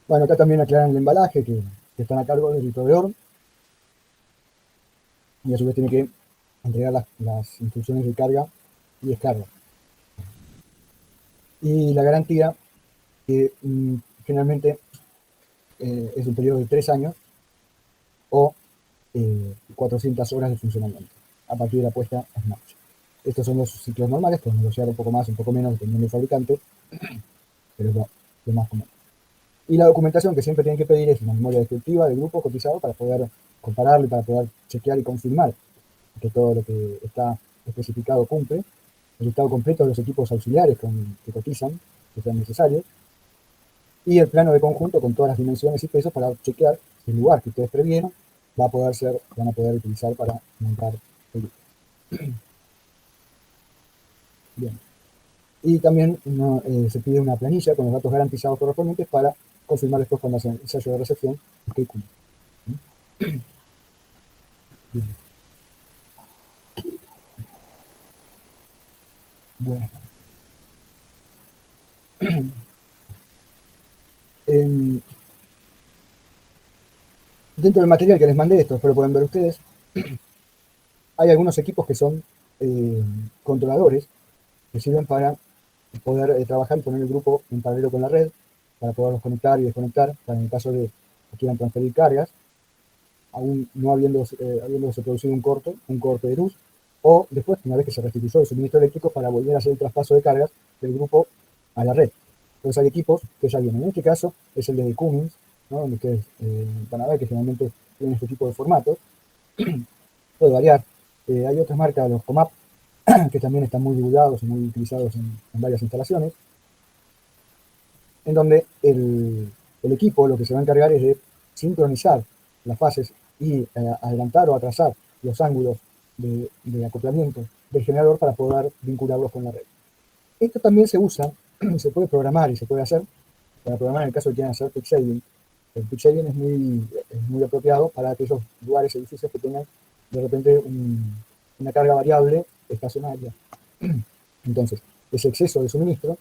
Bueno, acá también aclaran el embalaje, que están a cargo del proveedor, y a su vez tiene que entregar las instrucciones de carga y descarga. Y la garantía, que generalmente es un periodo de 3 años o 400 horas de funcionamiento, a partir de la puesta en marcha. Estos son los ciclos normales, pueden negociar un poco más, un poco menos, dependiendo del fabricante, pero es lo más común. Y la documentación que siempre tienen que pedir es una memoria descriptiva del grupo cotizado para poder compararlo y para poder chequear y confirmar que todo lo que está especificado cumple, el listado completo de los equipos auxiliares que cotizan, que sean necesarios, y el plano de conjunto con todas las dimensiones y pesos para chequear si el lugar que ustedes previeron van a poder utilizar para montar el grupo. Bien. Y también se pide una planilla con los datos garantizados correspondientes para confirmar después cuando hacen el ensayo de recepción que cumple. Bien. Bueno. Dentro del material que les mandé, esto espero pueden ver ustedes, hay algunos equipos que son controladores que sirven para poder trabajar y poner el grupo en paralelo con la red, para poderlos conectar y desconectar, para en el caso de que quieran transferir cargas, aún no habiéndose producido un corte de luz, o después, una vez que se restituyó el suministro eléctrico, para volver a hacer el traspaso de cargas del grupo a la red. Entonces hay equipos que ya vienen. En este caso es el de Cummins, ¿no? Donde ustedes van a ver que generalmente tienen este tipo de formatos. Puede variar. Hay otras marcas, los Comap, que también están muy divulgados y muy utilizados en varias instalaciones, en donde el equipo lo que se va a encargar es de sincronizar las fases y adelantar o atrasar los ángulos de acoplamiento del generador para poder vincularlos con la red. Esto también se usa, se puede programar y se puede hacer para programar en el caso de que quieran hacer peak shaving. El peak shaving es muy apropiado para aquellos lugares, edificios que tengan de repente una carga variable estacionaria. Entonces, ese exceso de suministro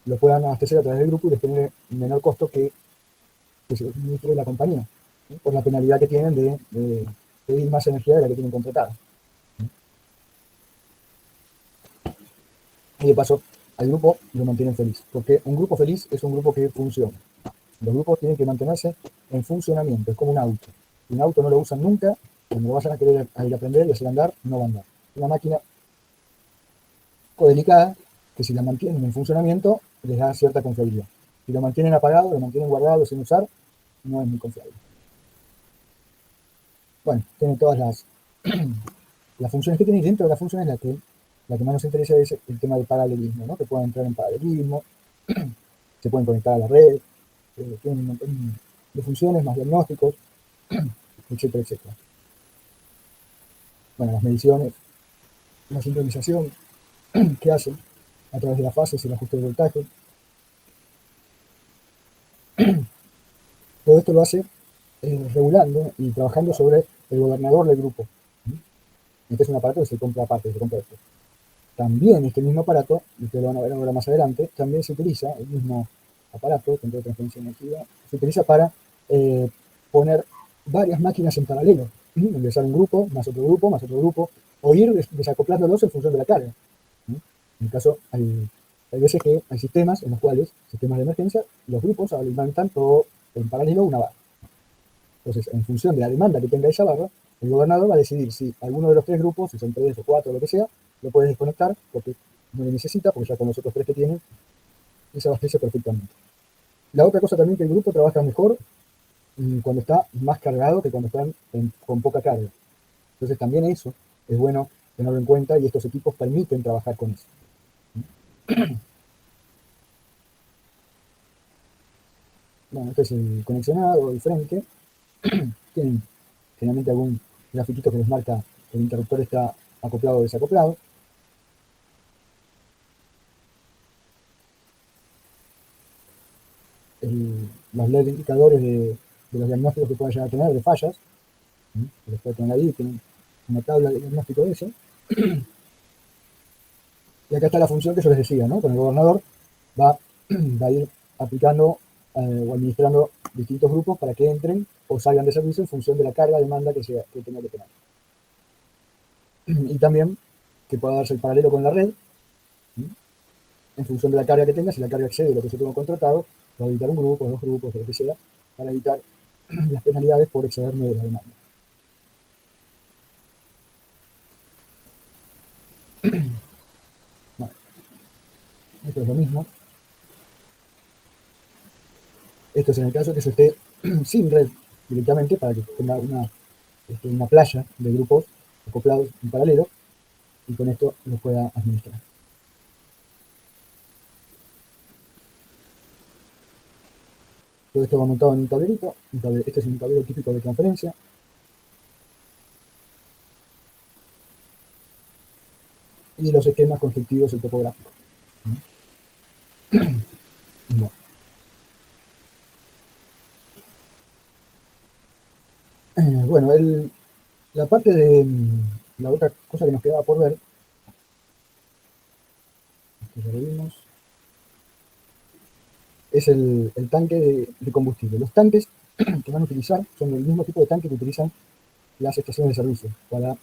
lo puedan abastecer a través del grupo y les tiene un menor costo que el suministro de la compañía, ¿sí? Por la penalidad que tienen de pedir más energía de la que tienen contratada. Y de paso, al grupo lo mantienen feliz, porque un grupo feliz es un grupo que funciona. Los grupos tienen que mantenerse en funcionamiento, es como un auto. Un auto no lo usan nunca, cuando lo vayan a querer ir a aprender y hacer andar, no va a andar. Una máquina delicada, que si la mantienen en funcionamiento, les da cierta confiabilidad. Si lo mantienen apagado, lo mantienen guardado sin usar, no es muy confiable. Bueno, tienen todas las funciones que tienen, y dentro de las funciones la que más nos interesa es el tema del paralelismo, ¿no? Que puedan entrar en paralelismo, se pueden conectar a la red, tienen un montón de funciones, más diagnósticos, etcétera, etcétera. Bueno, las mediciones, la sincronización que hacen a través de las fases y el ajuste de voltaje. Todo esto lo hace regulando y trabajando sobre el gobernador del grupo. Este es un aparato que se compra aparte, se compra esto. También este mismo aparato, y ustedes lo van a ver ahora más adelante, también se utiliza, el mismo aparato, control de transferencia de energía, se utiliza para poner varias máquinas en paralelo. Ingresar un grupo, más otro grupo, o ir desacoplándolos en función de la carga. En el caso, hay veces que hay sistemas en los cuales, sistemas de emergencia, los grupos alimentan todo en paralelo una barra. Entonces, en función de la demanda que tenga esa barra, el gobernador va a decidir si alguno de los 3 grupos, si son 3 o 4 o lo que sea, lo puede desconectar porque no lo necesita, porque ya con los otros 3 que tiene, se abastece perfectamente. La otra cosa también que el grupo trabaja mejor cuando está más cargado que cuando están con poca carga. Entonces también eso es bueno tenerlo en cuenta y estos equipos permiten trabajar con eso. Bueno, este es el conexionado, el frente. Tienen generalmente algún grafiquito que les marca que el interruptor está acoplado o desacoplado. Los LED indicadores de los diagnósticos que puedan llegar a tener de fallas, que los puede tener ahí, tienen una tabla de diagnóstico de eso. Y acá está la función que yo les decía, ¿no? Con el gobernador va a ir aplicando o administrando distintos grupos para que entren o salgan de servicio en función de la carga demanda que tenga que tener. Y también que pueda darse el paralelo con la red, en función de la carga que tenga. Si la carga excede lo que yo tengo contratado, va a habilitar un grupo, 2 grupos, o lo que sea, para evitar las penalidades por excederme de la demanda. Bueno, esto es lo mismo. Esto es en el caso que yo esté sin red directamente, para que tenga una playa de grupos acoplados en paralelo, y con esto lo pueda administrar. Todo esto va montado en un tablerito. Este es un tablero típico de transferencia. Y los esquemas constructivos y topográficos. Bueno. Bueno, la parte de la otra cosa que nos quedaba por ver, que ya lo vimos, es el tanque de combustible. Los tanques que van a utilizar son el mismo tipo de tanque que utilizan las estaciones de servicio para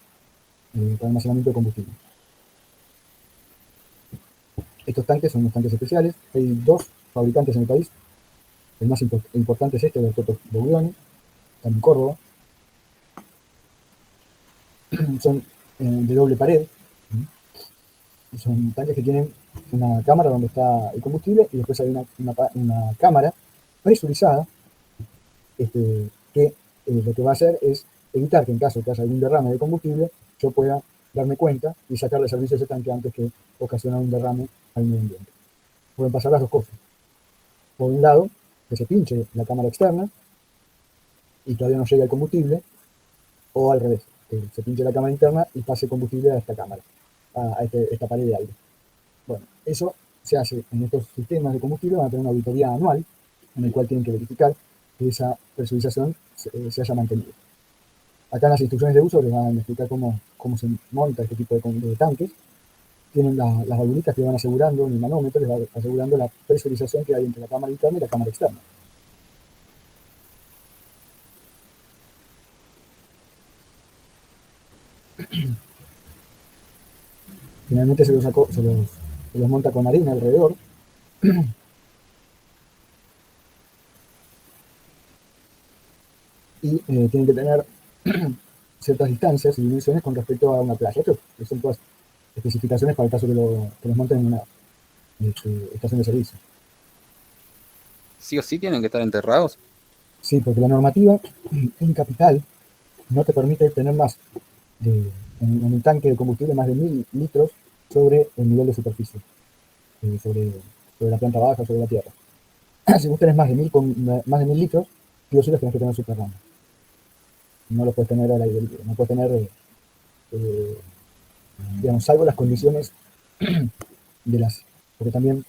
almacenamiento de combustible. Estos tanques son unos tanques especiales. Hay 2 fabricantes en el país. El más importante es este, de Toto Bouglione, están en Córdoba. Son de doble pared. Son tanques que tienen una cámara donde está el combustible y después hay una cámara presurizada que lo que va a hacer es evitar que en caso de que haya algún derrame de combustible, yo pueda darme cuenta y sacar de servicio ese tanque antes que ocasionar un derrame al medio ambiente. Pueden pasar las 2 cosas. Por un lado, que se pinche la cámara externa y todavía no llegue el combustible, o al revés, que se pinche la cámara interna y pase combustible a esta cámara, a esta pared de aire. Bueno, eso se hace en estos sistemas de combustible. Van a tener una auditoría anual en el cual tienen que verificar que esa presurización se haya mantenido. Acá en las instrucciones de uso les van a explicar cómo se monta este tipo de tanques. Tienen las valvulitas que van asegurando, en el manómetro les va asegurando la presurización que hay entre la cámara interna y la cámara externa. Finalmente se los monta con arena alrededor. Y tienen que tener ciertas distancias y dimensiones con respecto a una playa. Esto son todas especificaciones para el caso que los monten en una estación de servicio. ¿Sí o sí tienen que estar enterrados? Sí, porque la normativa en capital no te permite tener más en un tanque de combustible más de 1000 litros sobre el nivel de superficie, sobre la planta baja, sobre la tierra. Si vos tenés más de 1000 litros, sí o sí los tenés que tener subterráneos. No los puedes tener al aire libre, no puedes tener, digamos, salvo las condiciones porque también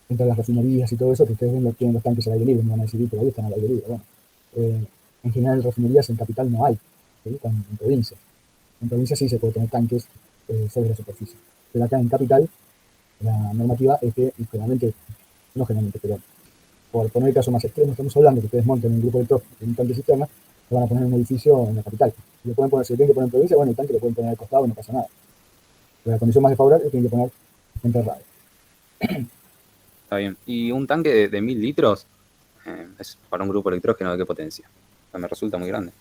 entre las refinerías y todo eso, que ustedes ven, tienen los tanques al aire libre, me van a decir, pero ahí están al aire libre. Bueno, en general refinerías en capital no hay, ¿sí? Están en provincias. En provincias sí se puede tener tanques sobre la superficie. Pero acá en capital, la normativa es que generalmente, no generalmente, pero por poner el caso más extremo, estamos hablando que ustedes monten un grupo de top en un tanque cisterna, lo van a poner en un edificio en la capital. Si lo pueden poner, si lo tienen que poner en provincia, bueno, el tanque lo pueden poner al costado y no pasa nada. Pero la condición más desfavorable lo tienen que poner enterrado. Está bien. Y un tanque de 1000 litros es para un grupo de electrógeno de qué potencia. O sea, me resulta muy grande.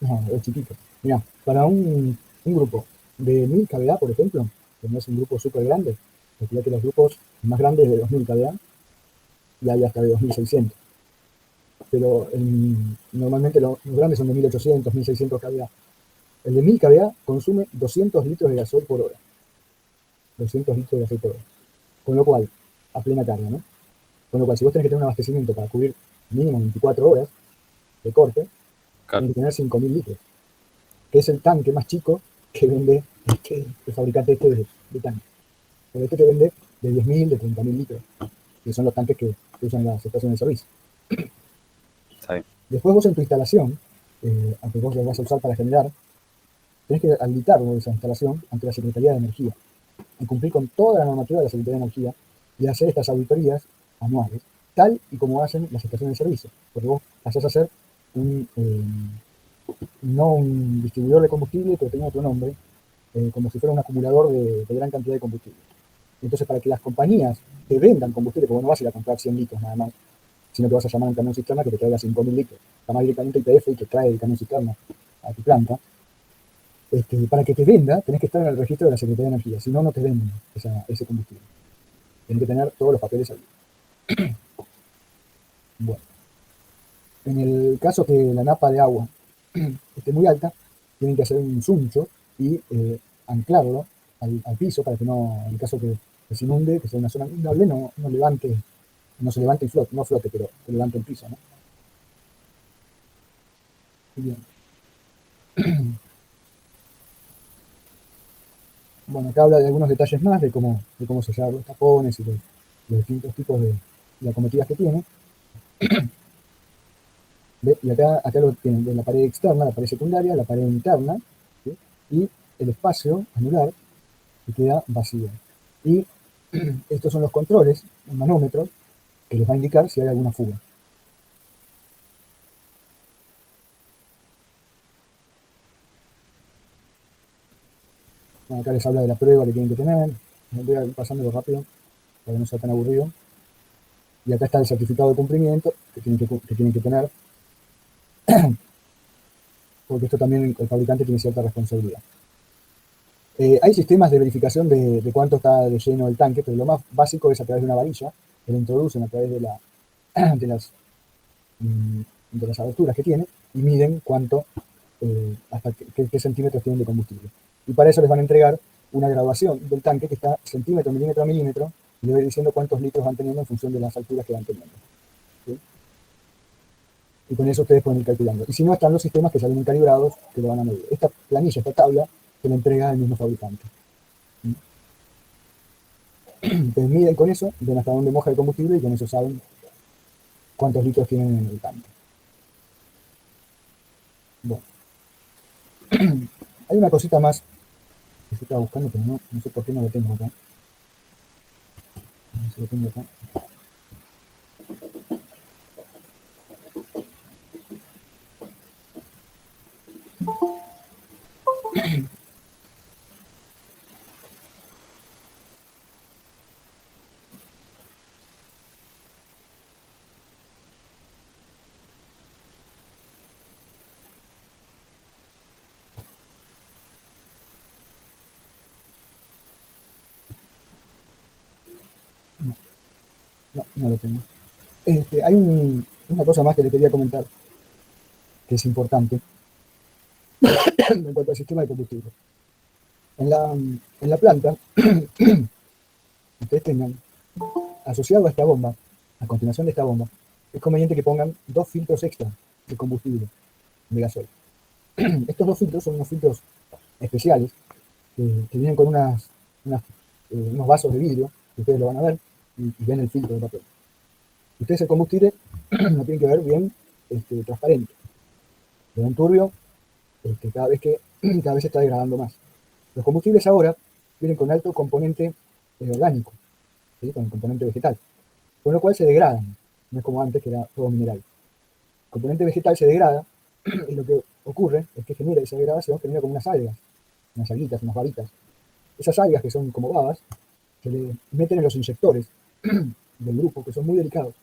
No, es chiquito. Mira, para un grupo de 1000 kVA, por ejemplo, que no es un grupo súper grande, porque que los grupos más grandes de 2000 kVA y hay hasta de 2600. Pero normalmente los grandes son de 1800, 1600 kVA. El de 1000 kVA consume 200 litros de gasoil por hora. 200 litros de gasoil por hora. Con lo cual, a plena carga, ¿no? Con lo cual, si vos tenés que tener un abastecimiento para cubrir mínimo 24 horas de corte, Claro. tenés que tener 5000 litros, que es el tanque más chico que vende el fabricante de tanque. Pero este te vende de 10.000, de 30.000 litros, que son los tanques que usan las estaciones de servicio. Está bien. Después vos en tu instalación, aunque vos lo vas a usar para generar, tenés que habilitar esa instalación ante la Secretaría de Energía y cumplir con toda la normativa de la Secretaría de Energía y hacer estas auditorías anuales, tal y como hacen las estaciones de servicio. Porque vos pasás a ser no un distribuidor de combustible, pero tiene otro nombre, como si fuera un acumulador de gran cantidad de combustible. Entonces, para que las compañías te vendan combustible, porque vos no vas a ir a comprar 100 litros nada más, sino que vas a llamar a un camión cisterna que te traiga 5000 litros. Llama directamente a IPF y te trae el camión cisterna a tu planta. Para que te venda, tenés que estar en el registro de la Secretaría de Energía, si no, no te venden ese combustible. Tenés que tener todos los papeles ahí. Bueno, en el caso que la napa de agua esté muy alta, tienen que hacer un suncho y anclarlo al piso para que no, en el caso que se inunde, que sea una zona inundable, no se levante y flote, no flote, pero que levante el piso, ¿no? Bien. Bueno, acá habla de algunos detalles más de cómo sellar los tapones y los distintos tipos de acometidas que tiene. ¿Ve? Y acá lo tienen de la pared externa, la pared secundaria, la pared interna, ¿sí? Y el espacio anular que queda vacío. Y estos son los controles, un manómetro, que les va a indicar si hay alguna fuga. Bueno, acá les habla de la prueba que tienen que tener. Voy a ir pasándolo rápido para que no sea tan aburrido. Y acá está el certificado de cumplimiento que tienen que tener, porque esto también el fabricante tiene cierta responsabilidad. Hay sistemas de verificación de cuánto está de lleno el tanque, pero lo más básico es a través de una varilla, que lo introducen a través de las aberturas que tiene y miden cuánto, hasta qué centímetros tienen de combustible. Y para eso les van a entregar una graduación del tanque que está centímetro, milímetro a milímetro, y le va diciendo cuántos litros van teniendo en función de las alturas que van teniendo. ¿Sí? Y con eso ustedes pueden ir calculando. Y si no, están los sistemas que ya vienen calibrados, que lo van a medir. Esta planilla, esta tabla, se la entrega el mismo fabricante. Entonces miden con eso, ven hasta dónde moja el combustible y con eso saben cuántos litros tienen en el tanque. Bueno. Hay una cosita más que se estaba buscando, pero no sé por qué no lo tengo acá. No sé si lo tengo acá. No lo tengo. Hay una cosa más que le quería comentar, que es importante, en cuanto al sistema de combustible. En la planta, ustedes tengan asociado a esta bomba, a continuación de esta bomba, es conveniente que pongan 2 filtros extra de combustible, de gasoil. Estos 2 filtros son unos filtros especiales que vienen con unos vasos de vidrio, que ustedes lo van a ver, y ven el filtro de papel. Ustedes el combustible lo tienen que ver bien transparente. Lo ven turbio cada vez se está degradando más. Los combustibles ahora vienen con alto componente orgánico, ¿sí? Con el componente vegetal, con lo cual se degradan. No es como antes que era todo mineral. El componente vegetal se degrada Y lo que ocurre es que genera esa degradación, genera como unas algas, unas alguitas, unas babitas. Esas algas, que son como babas, se le meten en los inyectores del grupo, que son muy delicados,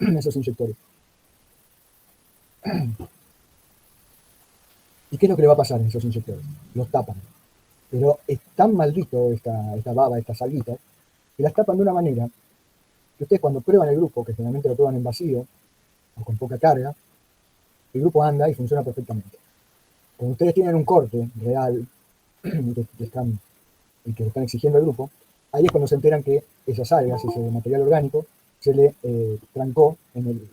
esos inyectores. ¿Y qué es lo que le va a pasar en esos inyectores? Los tapan. Pero es tan maldito esta baba, estas alguitas, que las tapan de una manera que ustedes cuando prueban el grupo, que generalmente lo prueban en vacío o con poca carga, el grupo anda y funciona perfectamente. Cuando ustedes tienen un corte real que están exigiendo al grupo, ahí es cuando se enteran que esas algas, ese material orgánico, se le trancó en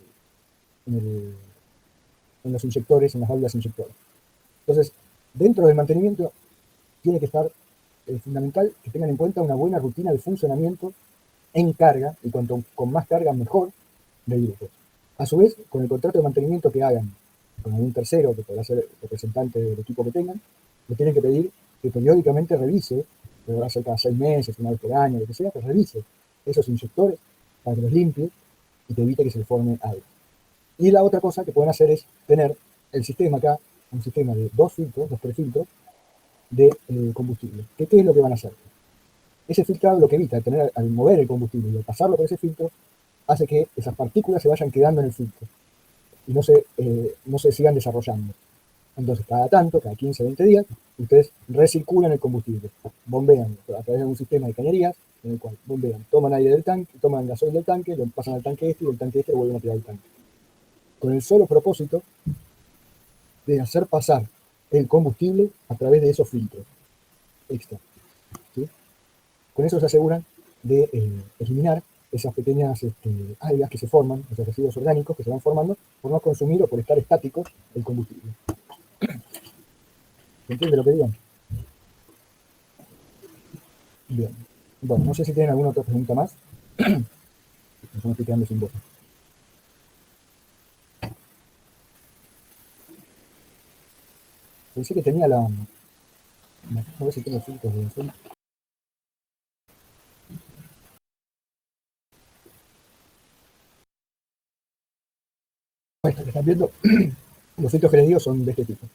los inyectores, en las válvulas inyectoras. Entonces, dentro del mantenimiento tiene que estar fundamental que tengan en cuenta una buena rutina de funcionamiento en carga, y cuanto con más carga mejor, del grupo. A su vez, con el contrato de mantenimiento que hagan con algún tercero, que podrá ser representante del equipo que tengan, le tienen que pedir que periódicamente revise, podrá ser cada 6 meses, una vez por año, lo que sea, que revise esos inyectores para que los limpie y que evite que se le forme algo. Y la otra cosa que pueden hacer es tener el sistema acá, un sistema de 2 prefiltros de combustible. ¿Qué es lo que van a hacer? Ese filtrado lo que evita, tener, al mover el combustible y al pasarlo por ese filtro, hace que esas partículas se vayan quedando en el filtro y no se sigan desarrollando. Entonces, cada tanto, cada 15, 20 días, ustedes recirculan el combustible, bombean a través de un sistema de cañerías, en el cual bombean, toman aire del tanque, toman gasoil del tanque, lo pasan al tanque este y del tanque este lo vuelven a tirar al tanque. Con el solo propósito de hacer pasar el combustible a través de esos filtros extra. ¿Sí? Con eso se aseguran de eliminar esas pequeñas algas que se forman, esos residuos orgánicos que se van formando por no consumir o por estar estáticos el combustible. ¿Se entiende lo que digo? Bien. Bueno, no sé si tienen alguna otra pregunta más. Yo me estoy quedando sin voz. Pensé que tenía la... A ver si tengo filtros de Zoom. Esto que están viendo, los filtros que les digo son de este tipo.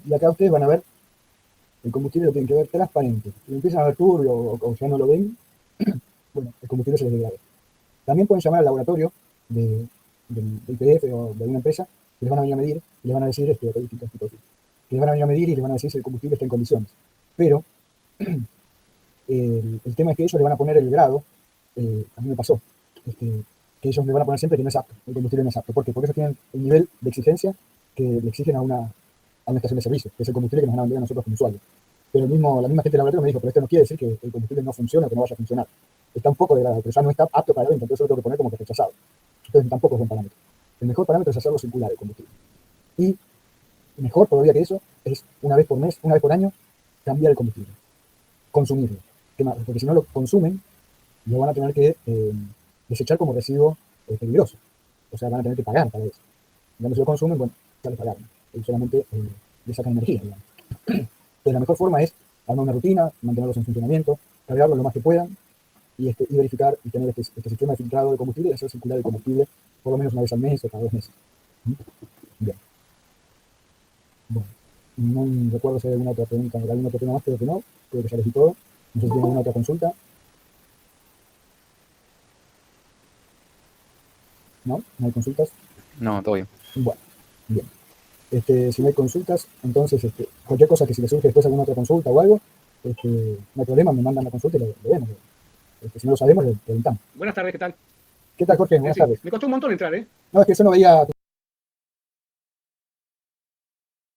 Y acá ustedes van a ver, el combustible lo tienen que ver transparente. Si empiezan a ver turbio o ya no lo ven, bueno, el combustible se les degrada. También pueden llamar al laboratorio del IPF o de alguna empresa, que les van a venir a medir y les van a decir, que les van a venir a medir y les van a decir si el combustible está en condiciones. Pero el tema es que ellos le van a poner el grado, a mí me pasó, que ellos le van a poner siempre que no es apto, el combustible no es apto. ¿Por qué? Porque ellos tienen el nivel de exigencia que le exigen a una estación de servicio, que es el combustible que nos van a vender a nosotros como usuarios. Pero la misma gente del laboratorio me dijo, pero esto no quiere decir que el combustible no funcione o que no vaya a funcionar. Está un poco degradado, pero ya no está apto para la venta, entonces yo lo tengo que poner como que rechazado. Entonces tampoco es un parámetro. El mejor parámetro es hacerlo circular el combustible. Y mejor todavía que eso es una vez por mes, una vez por año, cambiar el combustible, consumirlo. Porque si no lo consumen, lo van a tener que desechar como residuo peligroso. O sea, van a tener que pagar para eso. Y cuando se lo consumen, bueno, ya le pagaron. Ellos solamente le sacan energía, digamos. Entonces, la mejor forma es armar una rutina, mantenerlos en funcionamiento, cargarlo lo más que puedan y verificar y tener este sistema de filtrado de combustible y hacer circular el combustible por lo menos una vez al mes o cada 2 meses. Bien. Bueno, no recuerdo si hay alguna otra pregunta, algún otro tema más, creo que no. Creo que ya les di todo. No sé si tienen alguna otra consulta. ¿No? ¿No hay consultas? No, todo bien. Bueno, bien. Si no hay consultas, entonces cualquier cosa que si les surge después alguna otra consulta o algo, no hay problema, me mandan la consulta y lo vemos. Si no lo sabemos, le preguntamos. Buenas tardes, ¿qué tal? ¿Qué tal, Jorge? Buenas tardes. Me costó un montón entrar, ¿eh? No, es que yo no veía tu